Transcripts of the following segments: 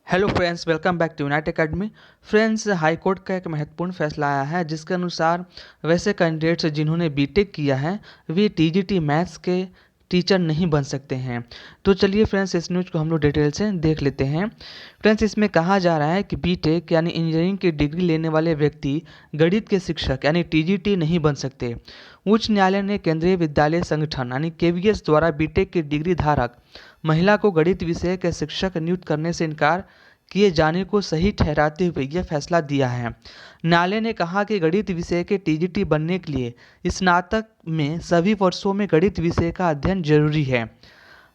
Hello friends, welcome back to Unite Academy. Friends, high court का एक महत्वपूर्ण फैसला आया है जिसके अनुसार वैसे कैंडिडेट्स जिन्होंने बीटेक किया है वे टीजीटी मैथ्स के टीचर नहीं बन सकते हैं। तो चलिए फ्रेंड्स, इस न्यूज़ को हम लोग डिटेल से देख लेते हैं। फ्रेंड्स, इसमें कहा जा रहा है कि बीटेक यानी इंजीनियरिंग की डिग्री लेने वाले व्यक्ति गणित के शिक्षक यानी टीजीटी नहीं बन सकते। उच्च न्यायालय ने केंद्रीय विद्यालय संगठन यानी केवीएस द्वारा बीटेक की डिग्री धारक महिला को गणित विषय के शिक्षक नियुक्त करने से इनकार किए जाने को सही ठहराते हुए यह फैसला दिया है। न्यायालय ने कहा कि गणित विषय के टीजीटी बनने के लिए स्नातक में सभी वर्षों में गणित विषय का अध्ययन जरूरी है।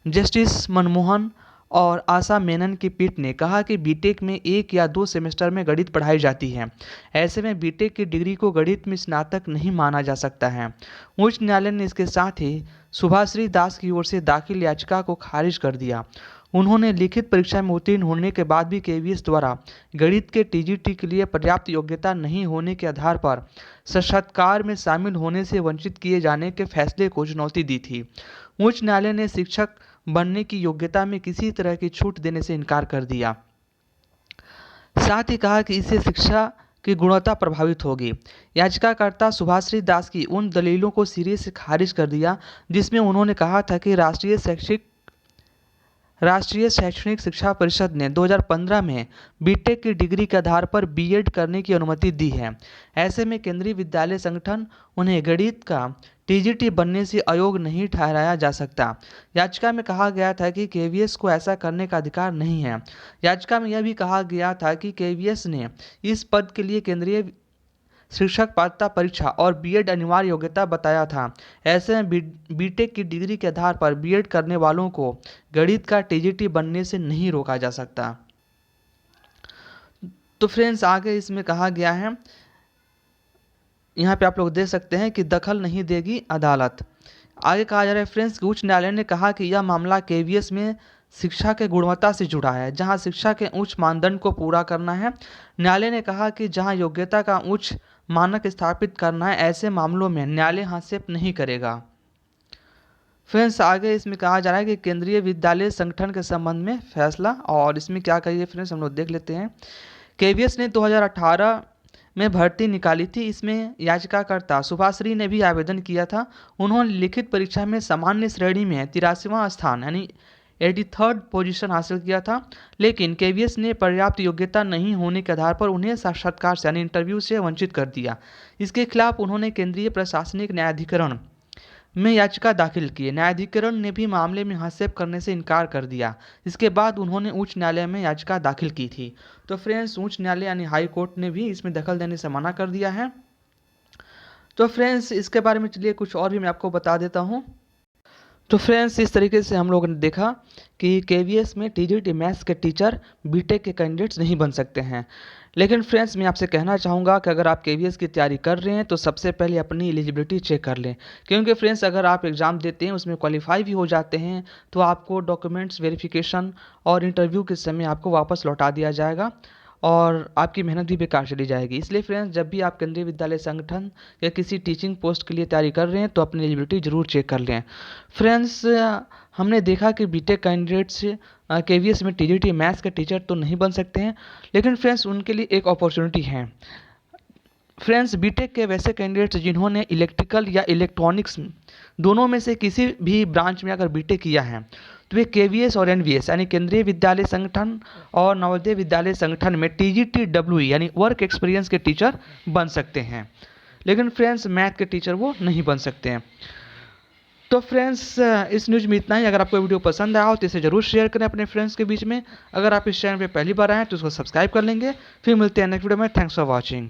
जस्टिस मनमोहन और आशा मेनन की पीठ ने कहा कि बीटेक में 1 या 2 सेमेस्टर में गणित पढ़ाई जाती है। ऐसे में बीटेक की डिग्री को गणित में स्नातक नहीं माना जा सकता है। उच्च न्यायालय ने इसके साथ ही सुभाश्री दास की ओर से दाखिल याचिका को खारिज कर दिया। उन्होंने लिखित परीक्षा में उत्तीर्ण होने के बाद भी केवीएस द्वारा गणित के टीजीटी के लिए पर्याप्त योग्यता नहीं होने के आधार पर साक्षात्कार में शामिल होने से वंचित किए जाने के फैसले को चुनौती दी थी। उच्च न्यायालय ने शिक्षक बनने की योग्यता में किसी तरह की छूट देने से इनकार कर दिया। साथ ही कहा कि इससे शिक्षा की गुणवत्ता प्रभावित होगी। याचिकाकर्ता सुभाश्री दास की उन दलीलों को सिरे से खारिज कर दिया जिसमें उन्होंने कहा था कि राष्ट्रीय शैक्षणिक शिक्षा परिषद ने 2015 में बीटेक की डिग्री के आधार पर बीएड करने की अनुमति दी है। ऐसे में केंद्रीय विद्यालय संगठन उन्हें गणित का टीजीटी बनने से अयोग्य नहीं ठहराया जा सकता। याचिका में कहा गया था कि केवीएस को ऐसा करने का अधिकार नहीं है। याचिका में यह भी कहा गया था कि केवीएस ने इस पद के लिए केंद्रीय शिक्षक पात्रता परीक्षा और बीएड अनिवार्य योग्यता बताया था। ऐसे में बीटेक की डिग्री के आधार पर बीएड करने वालों को गणित का टीजीटी बनने से नहीं रोका जा सकता। तो फ्रेंड्स, आगे इसमें कहा गया है, यहाँ पे आप लोग देख सकते हैं कि दखल नहीं देगी अदालत। आगे कहा जा रहा है फ्रेंड्स, उच्च न्यायालय ने कहा कि यह मामला केवीएस में शिक्षा के गुणवत्ता से जुड़ा है, जहां शिक्षा के उच्च मानदंड को पूरा करना है। न्यायालय ने कहा कि जहां योग्यता का उच्च मानक स्थापित करना है, ऐसे मामलों में न्यायालय हस्तक्षेप नहीं करेगा। फ्रेंड्स, आगे इसमें कहा जा रहा है कि केंद्रीय विद्यालय संगठन के संबंध में फैसला, और इसमें क्या कहिए फ्रेंड्स हम लोग देख लेते हैं। केवीएस ने 2018 में भर्ती निकाली थी। इसमें याचिकाकर्ता सुभाश्री ने भी आवेदन किया था। उन्होंने लिखित परीक्षा में सामान्य श्रेणी में 83वां स्थान यानी 83rd पोजीशन हासिल किया था, लेकिन केवीएस ने पर्याप्त योग्यता नहीं होने के आधार पर उन्हें साक्षात्कार से यानी इंटरव्यू से वंचित कर दिया। इसके खिलाफ उन्होंने केंद्रीय प्रशासनिक न्यायाधिकरण में याचिका दाखिल की। न्यायाधिकरण ने भी मामले में हस्तक्षेप करने से इनकार कर दिया। इसके बाद उन्होंने उच्च न्यायालय में याचिका दाखिल की थी। तो फ्रेंड्स, उच्च न्यायालय यानी हाई कोर्ट ने भी इसमें दखल देने से मना कर दिया है। तो फ्रेंड्स, इसके बारे में चलिए कुछ और भी मैं आपको बता देता हूँ। तो फ्रेंड्स, इस तरीके से हम लोगों ने देखा कि केवीएस में टीजीटी मैथ्स के टीचर बीटेक के कैंडिडेट्स नहीं बन सकते हैं। लेकिन फ्रेंड्स, मैं आपसे कहना चाहूँगा कि अगर आप केवीएस की तैयारी कर रहे हैं तो सबसे पहले अपनी एलिजिबिलिटी चेक कर लें, क्योंकि फ्रेंड्स अगर आप एग्ज़ाम देते हैं उसमें क्वालिफाई भी हो जाते हैं तो आपको डॉक्यूमेंट्स वेरिफिकेशन और इंटरव्यू के समय आपको वापस लौटा दिया जाएगा और आपकी मेहनत भी बेकार चली जाएगी। इसलिए फ्रेंड्स, जब भी आप केंद्रीय विद्यालय संगठन या किसी टीचिंग पोस्ट के लिए तैयारी कर रहे हैं तो अपनी एलिजिबिलिटी जरूर चेक कर लें। फ्रेंड्स, हमने देखा कि बीटेक कैंडिडेट्स केवीएस में टीजीटी मैथ्स के टीचर तो नहीं बन सकते हैं, लेकिन फ्रेंड्स उनके लिए एक अपॉर्चुनिटी है। फ्रेंड्स, बीटेक के वैसे कैंडिडेट्स जिन्होंने इलेक्ट्रिकल या इलेक्ट्रॉनिक्स दोनों में से किसी भी ब्रांच में अगर बीटेक किया है तो वे केवीएस और एनवीएस यानी केंद्रीय विद्यालय संगठन और नवोदय विद्यालय संगठन में टीजीटी-डब्ल्यूई यानी वर्क एक्सपीरियंस के टीचर बन सकते हैं। लेकिन फ्रेंड्स, मैथ के टीचर वो नहीं बन सकते हैं। तो फ्रेंड्स, इस न्यूज़ में इतना ही। अगर आपको वीडियो पसंद आया हो तो इसे जरूर शेयर करें अपने फ्रेंड्स के बीच में। अगर आप इस चैनल पर पहली बार आए हैं तो उसको सब्सक्राइब कर लेंगे। फिर मिलते हैं नेक्स्ट वीडियो में। Thanks for watching.